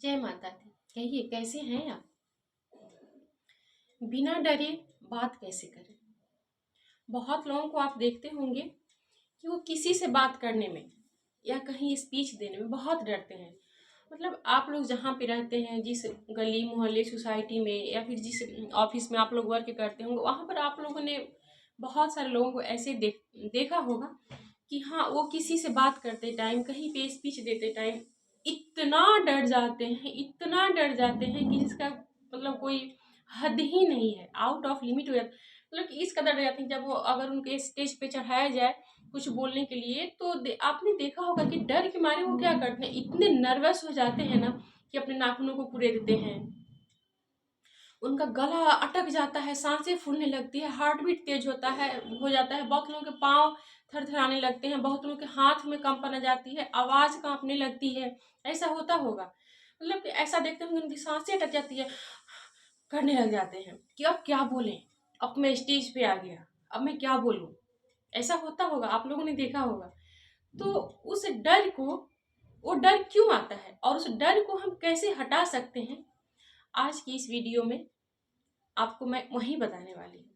जय माता दी। कहिए कैसे हैं आप? बिना डरे बात कैसे करें? बहुत लोगों को आप देखते होंगे कि वो किसी से बात करने में या कहीं स्पीच देने में बहुत डरते हैं। मतलब आप लोग जहाँ पे रहते हैं, जिस गली मोहल्ले सोसाइटी में या फिर जिस ऑफिस में आप लोग वर्क करते होंगे, वहाँ पर आप लोगों ने बहुत सारे लोगों को ऐसे देखा होगा कि हाँ, वो किसी से बात करते टाइम, कहीं पे स्पीच देते टाइम इतना डर जाते हैं, इतना डर जाते हैं कि जिसका मतलब कोई हद ही नहीं है, आउट ऑफ लिमिट हो जाता है। मतलब कि इस कदर डर जाते हैं, जब वो अगर उनके स्टेज पे चढ़ाया जाए कुछ बोलने के लिए, तो आपने देखा होगा कि डर के मारे वो क्या करते हैं, इतने नर्वस हो जाते हैं ना कि अपने नाखूनों को कुरेदते हैं, उनका गला अटक जाता है, सांसें फूलने लगती है, हार्ट बीट तेज होता है, हो जाता है। बहुत लोगों के पाँव थरथराने लगते हैं, बहुत लोगों के हाथ में कंपन आ जाती है, आवाज कांपने लगती है। ऐसा होता होगा, मतलब कि ऐसा देखते हैं कि उनकी सांसें अटक जाती है, करने लग जाते हैं कि अब क्या बोलें, अब मैं स्टेज पे आ गया, अब मैं क्या बोलूं। ऐसा होता होगा, आप लोगों ने देखा होगा। तो उस डर को, वो डर क्यों आता है और उस डर को हम कैसे हटा सकते हैं, आज की इस वीडियो में आपको मैं वही बताने वाली हूँ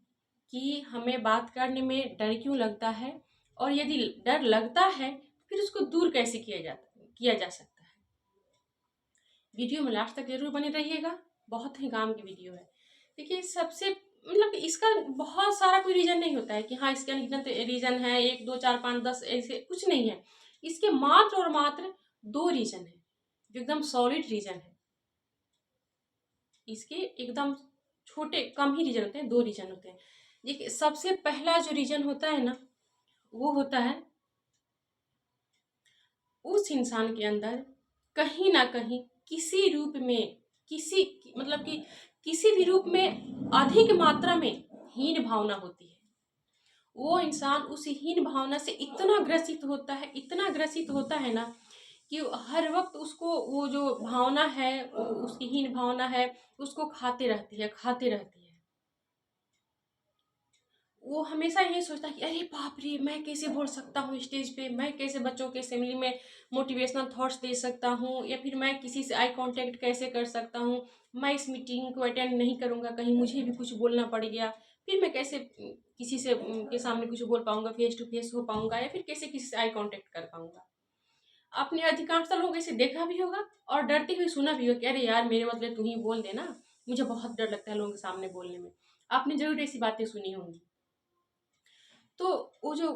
कि हमें बात करने में डर क्यों लगता है, और यदि डर लगता है फिर उसको दूर कैसे किया जा सकता है। वीडियो में लास्ट तक जरूर बने रहिएगा, बहुत ही काम की वीडियो है। देखिए, सबसे मतलब इसका बहुत सारा कोई रीजन नहीं होता है कि हाँ इसका अनगिनत रीजन है, 1 2 4 5 10, ऐसे कुछ नहीं है। इसके मात्र और मात्र दो रीजन है जो एकदम सॉलिड रीजन है। इसके एकदम छोटे कम ही रीजन होते हैं, दो रीजन होते हैं। देखिए, सबसे पहला जो रीजन होता है ना, वो होता है उस इंसान के अंदर कहीं ना कहीं किसी रूप में, किसी मतलब कि किसी भी रूप में अधिक मात्रा में हीन भावना होती है। वो इंसान उस हीन भावना से इतना ग्रसित होता है, इतना ग्रसित होता है ना कि हर वक्त उसको वो जो भावना है, उसकी हीन भावना है, उसको खाते रहती है, खाते रहती है। वो हमेशा यही सोचता है कि अरे बाप रे, मैं कैसे बोल सकता हूँ स्टेज पे, मैं कैसे बच्चों के असेंबली में मोटिवेशनल थॉट्स दे सकता हूँ, या फिर मैं किसी से आई कांटेक्ट कैसे कर सकता हूँ, मैं इस मीटिंग को अटेंड नहीं करूँगा, कहीं मुझे भी कुछ बोलना पड़ गया, फिर मैं कैसे किसी से के सामने कुछ बोल पाऊंगा, फेस टू फेस हो पाऊंगा, या फिर कैसे किसी से आई कांटेक्ट कर पाऊंगा। आपने अधिकांशतः लोग ऐसे देखा भी होगा और डरते हुए सुना भी होगा कि अरे यार, मेरे बदले तू ही बोल देना, मुझे बहुत डर लगता है लोगों के सामने बोलने में। आपने जरूर ऐसी बातें सुनी होंगी। तो वो जो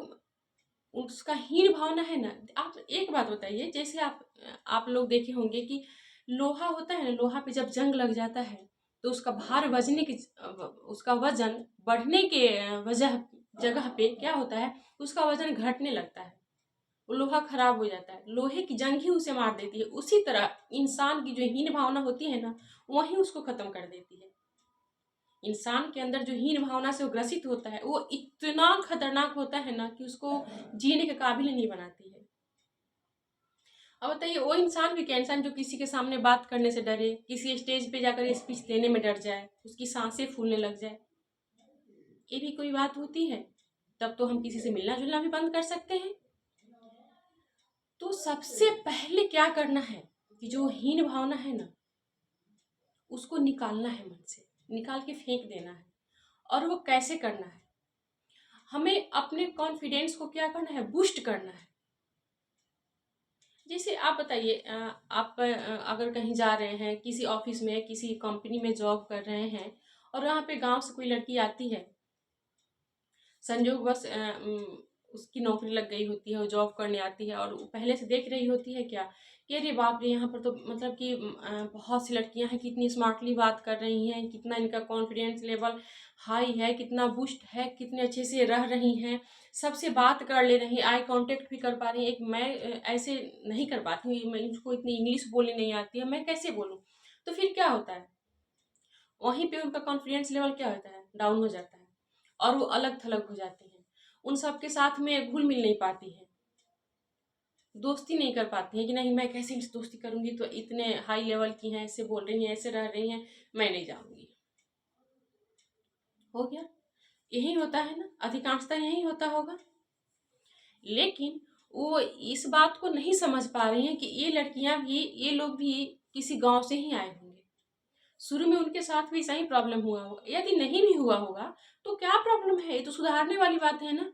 उसका हीन भावना है ना, आप एक बात बताइए, जैसे आप लोग देखे होंगे कि लोहा होता है ना, लोहा पे जब जंग लग जाता है तो उसका भार वजने की, उसका वजन बढ़ने के वजह जगह पे क्या होता है, उसका वजन घटने लगता है, वो लोहा खराब हो जाता है, लोहे की जंग ही उसे मार देती है। उसी तरह इंसान की जो हीन भावना होती है ना, वही उसको खत्म कर देती है। इंसान के अंदर जो हीन भावना से वो ग्रसित होता है, वो इतना खतरनाक होता है ना कि उसको जीने के काबिल नहीं बनाती है। अब बताइए, वो इंसान भी क्या, इंसान जो किसी के सामने बात करने से डरे, किसी स्टेज पे जाकर स्पीच देने में डर जाए, उसकी सांसें फूलने लग जाए, ये भी कोई बात होती है? तब तो हम किसी से मिलना जुलना भी बंद कर सकते हैं। तो सबसे पहले क्या करना है कि जो हीन भावना है ना, उसको निकालना है, मन से निकाल के फेंक देना है। और वो कैसे करना है, हमें अपने कॉन्फिडेंस को क्या करना है, बूस्ट करना है। जैसे आप बताइए, आप अगर कहीं जा रहे हैं, किसी ऑफिस में, किसी कंपनी में जॉब कर रहे हैं, और वहाँ पे गांव से कोई लड़की आती है, संजोगवश उसकी नौकरी लग गई होती है, वो जॉब करने आती है, और वो पहले से देख रही होती है क्या कि अरे बाप रे, यहाँ पर तो मतलब कि बहुत सी लड़कियां हैं, कितनी स्मार्टली बात कर रही हैं, कितना इनका कॉन्फिडेंस लेवल हाई है, कितना बुस्ट है, कितने अच्छे से रह रही हैं, सबसे बात कर ले रही, आई कांटेक्ट भी कर पा रही हैं। एक मैं ऐसे नहीं कर पाती हूँ, मैं मुझको इतनी इंग्लिश बोलनी नहीं आती है, मैं कैसे बोलूँ? तो फिर क्या होता है, वहीं पे उनका कॉन्फिडेंस लेवल क्या होता है, डाउन हो जाता है, और वो अलग थलग हो जाती हैं, उन सबके साथ में घुल मिल नहीं पाती है, दोस्ती नहीं कर पाती हैं कि नहीं, मैं कैसे इनसे दोस्ती करूंगी, तो इतने हाई लेवल की हैं, ऐसे बोल रही हैं, ऐसे रह रही हैं, मैं नहीं जाऊंगी। हो गया, यही होता है ना, अधिकांशतः यही होता होगा। लेकिन वो इस बात को नहीं समझ पा रही हैं कि ये लड़कियां भी, ये लोग भी किसी गांव से ही आए होंगे। शुरू में उनके साथ भी सही प्रॉब्लम हुआ होगा, यदि नहीं भी हुआ होगा तो क्या प्रॉब्लम है, ये तो सुधारने वाली बात है ना,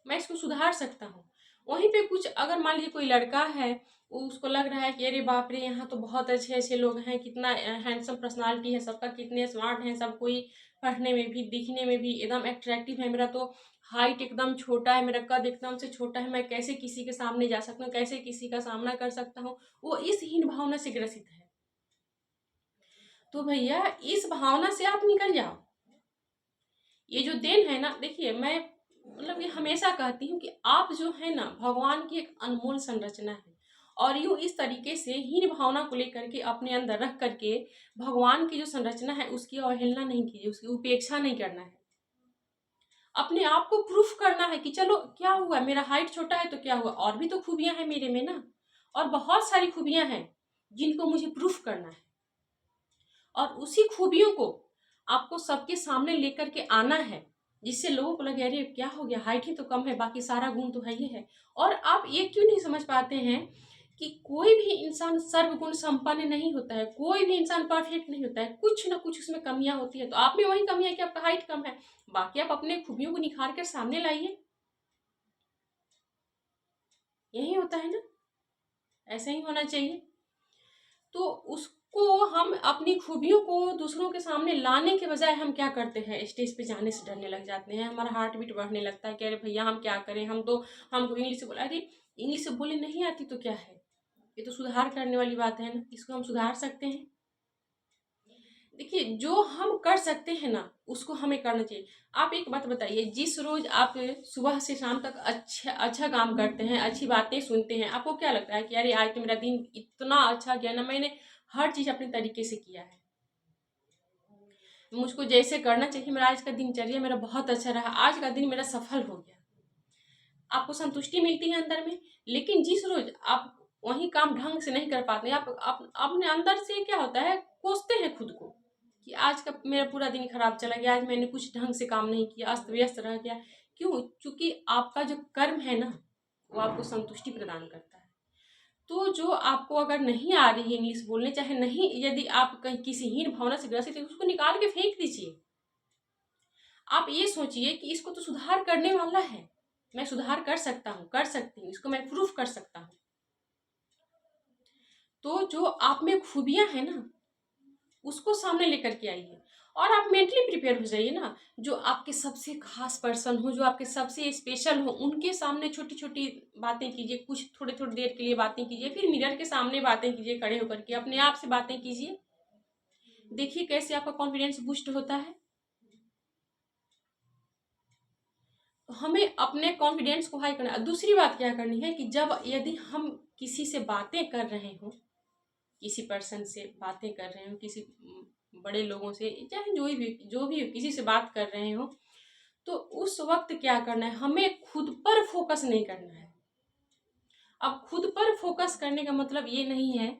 मैं इसको सुधार सकता हूँ। वहीं पे कुछ अगर मान लीजिए कोई लड़का है, उसको लग रहा है कि अरे बाप रे यहाँ तो बहुत अच्छे अच्छे लोग हैं, कितना हैंडसम पर्सनालिटी है सबका, कितने स्मार्ट हैं सब, कोई पढ़ने में भी दिखने में भी एकदम एट्रैक्टिव है, मेरा तो हाइट एकदम छोटा है, मेरा कद एकदम से छोटा है, मैं कैसे किसी के सामने जा सकता हूँ, कैसे किसी का सामना कर सकता हूँ, वो इस हीन भावना से ग्रसित है। तो भैया इस भावना से आप निकल जाओ। ये जो देन है ना, देखिए मैं मतलब ये हमेशा कहती हूँ कि आप जो है ना भगवान की एक अनमोल संरचना है, और यूँ इस तरीके से हीन भावना को लेकर के अपने अंदर रख करके भगवान की जो संरचना है उसकी अवहेलना नहीं कीजिए, उसकी उपेक्षा नहीं करना है। अपने आप को प्रूफ करना है कि चलो क्या हुआ, मेरा हाइट छोटा है तो क्या हुआ, और भी तो खूबियां हैं मेरे में ना, और बहुत सारी खूबियां हैं जिनको मुझे प्रूफ करना है, और उसी खूबियों को आपको सबके सामने लेकर के आना है, जिससे लोगों को लगे अरे क्या हो गया, हाइट ही तो कम है, बाकी सारा गुण तो है ही है। और आप ये क्यों नहीं समझ पाते हैं कि कोई भी इंसान सर्वगुण संपन्न नहीं होता है, कोई भी इंसान परफेक्ट नहीं होता है, कुछ ना कुछ उसमें कमियां होती है। तो आप में वही कमी है कि आपका हाइट कम है, बाकी आप अपने खूबियों को निखार कर सामने लाइए। यही होता है ना, ऐसा ही होना चाहिए। तो उसको हम अपनी खूबियों को दूसरों के सामने लाने के बजाय हम क्या करते हैं, स्टेज पे जाने से डरने लग जाते हैं, हमारा हार्ट बीट बढ़ने लगता है कि अरे भैया हम क्या करें, हमको इंग्लिश बोला, अरे इंग्लिश बोले नहीं आती तो क्या है, ये तो सुधार करने वाली बात है ना, इसको हम सुधार सकते हैं। देखिए जो हम कर सकते हैं ना उसको हमें करना चाहिए। आप एक बात बताइए, जिस रोज आप सुबह से शाम तक अच्छा अच्छा काम करते हैं, अच्छी बातें सुनते हैं, आपको क्या लगता है कि अरे आज तो मेरा दिन इतना अच्छा गया ना, मैंने हर चीज अपने तरीके से किया है, मुझको जैसे करना चाहिए, मेरा आज का दिनचर्या मेरा बहुत अच्छा रहा, आज का दिन मेरा सफल हो गया, आपको संतुष्टि मिलती है अंदर में। लेकिन जिस रोज आप वही काम ढंग से नहीं कर पाते, आप अपने अंदर से क्या होता है, कोसते हैं खुद को कि आज का मेरा पूरा दिन खराब चला गया, आज मैंने कुछ ढंग से काम नहीं किया, अस्त व्यस्त रह गया। क्यों? क्योंकि आपका जो कर्म है ना वो आपको संतुष्टि प्रदान करता है। तो जो आपको अगर नहीं आ रही है इंग्लिश बोलने, चाहे नहीं, यदि आप कहीं किसी हीन भावना से ग्रसित है, उसको निकाल के फेंक दीजिए। आप ये सोचिए कि इसको तो सुधार करने वाला है, मैं सुधार कर सकता हूँ, कर सकती हूँ, इसको मैं प्रूफ कर सकता हूँ। तो जो आप में खूबियां हैं ना उसको सामने लेकर के आइए, और आप मेंटली प्रिपेयर हो जाइए ना, जो आपके सबसे खास पर्सन हो, जो आपके सबसे स्पेशल हो, उनके सामने छोटी छोटी बातें कीजिए, कुछ थोड़ी थोड़ी देर के लिए बातें कीजिए, फिर मिरर के सामने बातें कीजिए, खड़े होकर के अपने आप से बातें कीजिए, देखिए कैसे आपका कॉन्फिडेंस बूस्ट होता है। तो हमें अपने कॉन्फिडेंस को हाई करना है। दूसरी बात क्या करनी है कि जब यदि हम किसी से बातें कर रहे हो, किसी पर्सन से बातें कर रहे हो, किसी बड़े लोगों से, चाहे जो भी हो, किसी से बात कर रहे हो, तो उस वक्त क्या करना है, हमें खुद पर फोकस नहीं करना है। अब खुद पर फोकस करने का मतलब ये नहीं है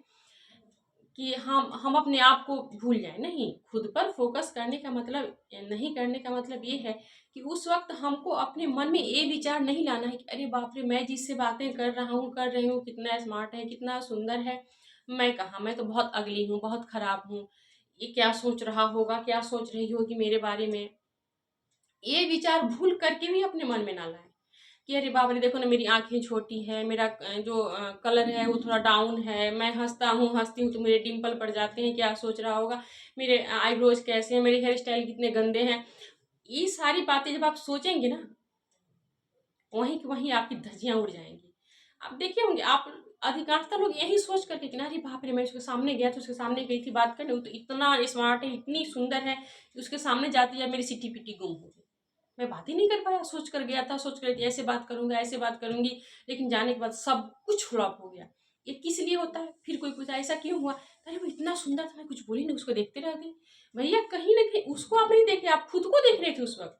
कि हम अपने आप को भूल जाए, नहीं, खुद पर फोकस करने का मतलब, नहीं करने का मतलब ये है कि उस वक्त हमको अपने मन में ये विचार नहीं लाना है कि अरे बाप रे मैं जिससे बातें कर रहा हूँ कर रही हूँ कितना स्मार्ट है, कितना सुंदर है, मैं कहाँ, मैं तो बहुत अगली हूँ, बहुत खराब हूँ, ये क्या सोच रहा होगा, क्या सोच रही होगी मेरे बारे में, ये विचार भूल करके भी अपने मन में ना लाए कि अरे बाप रे देखो ना मेरी आंखें छोटी है, मेरा जो कलर है वो थोड़ा डाउन है, मैं हंसती हूँ तो मेरे डिम्पल पड़ जाते हैं, क्या सोच रहा होगा, मेरे आईब्रोज कैसे हैं, मेरे हेयर स्टाइल कितने गंदे हैं। ये सारी बातें जब आप सोचेंगे ना, वहीं की वहीं आपकी धज्जियां उड़ जाएंगी। आप देखे होंगे, आप अधिकांशतः लोग यही सोच करके कि ना अरे बाप रे मैं उसके सामने गया तो उसके सामने गई थी बात करने, वो तो इतना स्मार्ट है, इतनी सुंदर है कि उसके सामने जाती है मेरी सिटी पिटी गुम हो गई, मैं बात ही नहीं कर पाया, सोच कर गया था, सोच कर ऐसे बात करूंगा ऐसे बात करूंगी, लेकिन जाने के बाद सब कुछ फ्लॉप हो गया। ये किस लिए होता है, फिर कोई कुछ ऐसा क्यों हुआ, अरे वो इतना सुंदर था, मैं कुछ बोली नहीं, उसको देखते रह गए। भैया कहीं ना कहीं उसको आप नहीं देखे, आप खुद को देख रहे थे उस वक्त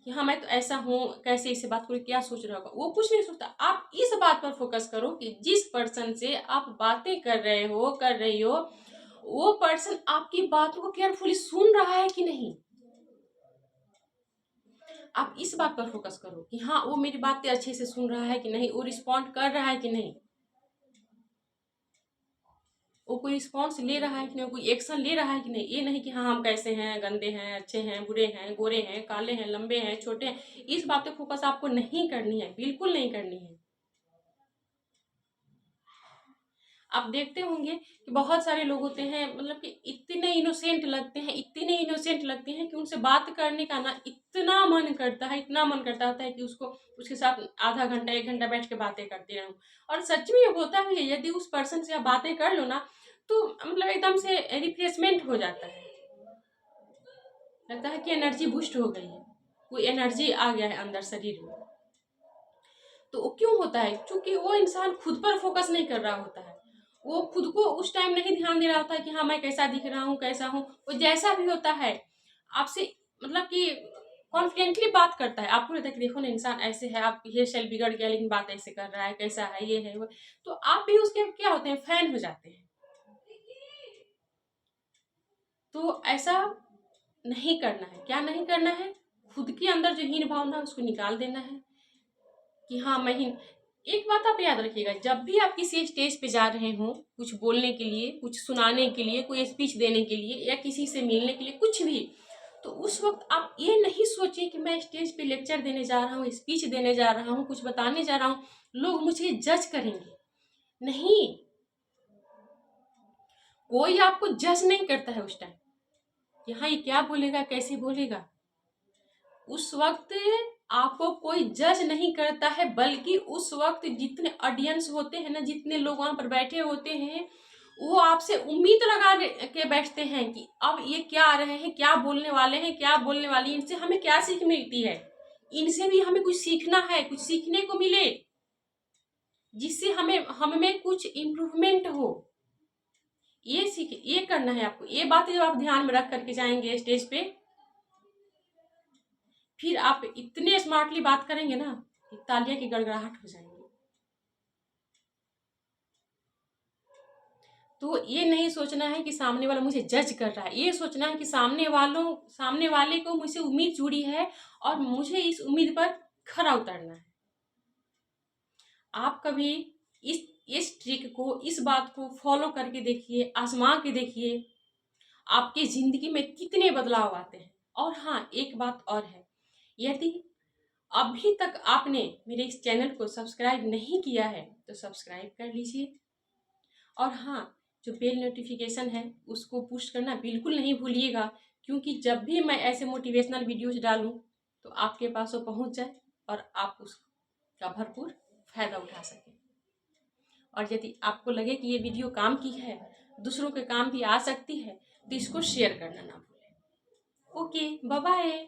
कि हाँ मैं तो ऐसा हूँ, कैसे इससे बात करूँ, क्या सोच रहा होगा, वो कुछ नहीं सोचता। आप इस बात पर फोकस करो कि जिस पर्सन से आप बातें कर रहे हो कर रही हो, वो पर्सन आपकी बातों को केयरफुली सुन रहा है कि नहीं। आप इस बात पर फोकस करो कि हाँ वो मेरी बातें अच्छे से सुन रहा है कि नहीं, वो रिस्पॉन्ड कर रहा है कि नहीं, वो कोई रिस्पॉन्स ले रहा है कि नहीं, कोई एक्शन ले रहा है कि नहीं। ये नहीं कि हाँ हम कैसे हैं, गंदे हैं, अच्छे हैं, बुरे हैं, गोरे हैं, काले हैं, लंबे हैं, छोटे हैं, इस बात पे फोकस आपको नहीं करनी है, बिल्कुल नहीं करनी है। आप देखते होंगे कि बहुत सारे लोग होते हैं, मतलब कि इतने इनोसेंट लगते हैं, इतने इनोसेंट लगते हैं कि उनसे बात करने का ना इतना मन करता है, इतना मन करता होता है कि उसको उसके साथ आधा घंटा 1 घंटा बैठ के बातें करते रहूं। और सच में ये होता भी है, यदि उस पर्सन से आप बातें कर लो ना, तो मतलब एकदम से रिफ्रेशमेंट हो जाता है, लगता है कि एनर्जी बूस्ट हो गई है, कोई एनर्जी आ गया है अंदर शरीर में। तो वो क्यों होता है? क्योंकि वो इंसान खुद पर फोकस नहीं कर रहा होता है, वो खुद को उस टाइम नहीं ध्यान दे रहा होता है कि हाँ मैं कैसा दिख रहा हूँ, कैसा हूँ। वो जैसा भी होता है आपसे, मतलब कि कॉन्फिडेंटली बात करता है, आपको लगता है कि देखो ना इंसान ऐसे है, आप हेयर स्टाइल बिगड़ गया लेकिन बात ऐसे कर रहा है, कैसा है, ये है वो। तो आप भी उसके क्या होते हैं, फैन हो जाते हैं। तो ऐसा नहीं करना है। क्या नहीं करना है? खुद के अंदर जो हीन भावना है उसको निकाल देना है कि हाँ मैं हीन। एक बात आप याद रखिएगा, जब भी आप किसी स्टेज पे जा रहे हो कुछ बोलने के लिए, कुछ सुनाने के लिए, कोई स्पीच देने के लिए, या किसी से मिलने के लिए, कुछ भी, तो उस वक्त आप ये नहीं सोचिए कि मैं स्टेज पे लेक्चर देने जा रहा हूँ, स्पीच देने जा रहा हूँ, कुछ बताने जा रहा हूँ, लोग मुझे जज करेंगे। नहीं, कोई आपको जज नहीं करता है उस टाइम कि हाँ ये क्या बोलेगा, कैसे बोलेगा। उस वक्त आपको कोई जज नहीं करता है, बल्कि उस वक्त जितने ऑडियंस होते हैं ना, जितने लोग वहां पर बैठे होते हैं, वो आपसे उम्मीद लगा के बैठते हैं कि अब ये क्या आ रहे हैं, क्या बोलने वाले हैं, क्या बोलने वाली, इनसे हमें क्या सीख मिलती है, इनसे भी हमें कुछ सीखना है, कुछ सीखने को मिले, जिससे हमें हमें कुछ इम्प्रूवमेंट हो। ये सीख, ये करना है आपको। ये बात जब आप ध्यान में रख करके जाएंगे स्टेज पे, फिर आप इतने स्मार्टली बात करेंगे ना कि तालियां की गड़गड़ाहट हो जाएंगी। तो ये नहीं सोचना है कि सामने वाला मुझे जज कर रहा है, ये सोचना है कि सामने वाले को मुझसे उम्मीद जुड़ी है और मुझे इस उम्मीद पर खरा उतरना है। आप कभी इस ट्रिक को, इस बात को फॉलो करके देखिए, आजमा के देखिए, आपके जिंदगी में कितने बदलाव आते हैं। और हाँ, एक बात और है, यदि अभी तक आपने मेरे इस चैनल को सब्सक्राइब नहीं किया है तो सब्सक्राइब कर लीजिए। और हाँ, जो बेल नोटिफिकेशन है उसको पुश करना बिल्कुल नहीं भूलिएगा, क्योंकि जब भी मैं ऐसे मोटिवेशनल वीडियोज डालूं तो आपके पास वो पहुंच जाए और आप उसका भरपूर फायदा उठा सकें। और यदि आपको लगे कि ये वीडियो काम की है, दूसरों के काम भी आ सकती है, तो इसको शेयर करना ना भूलें। Okay, bye bye.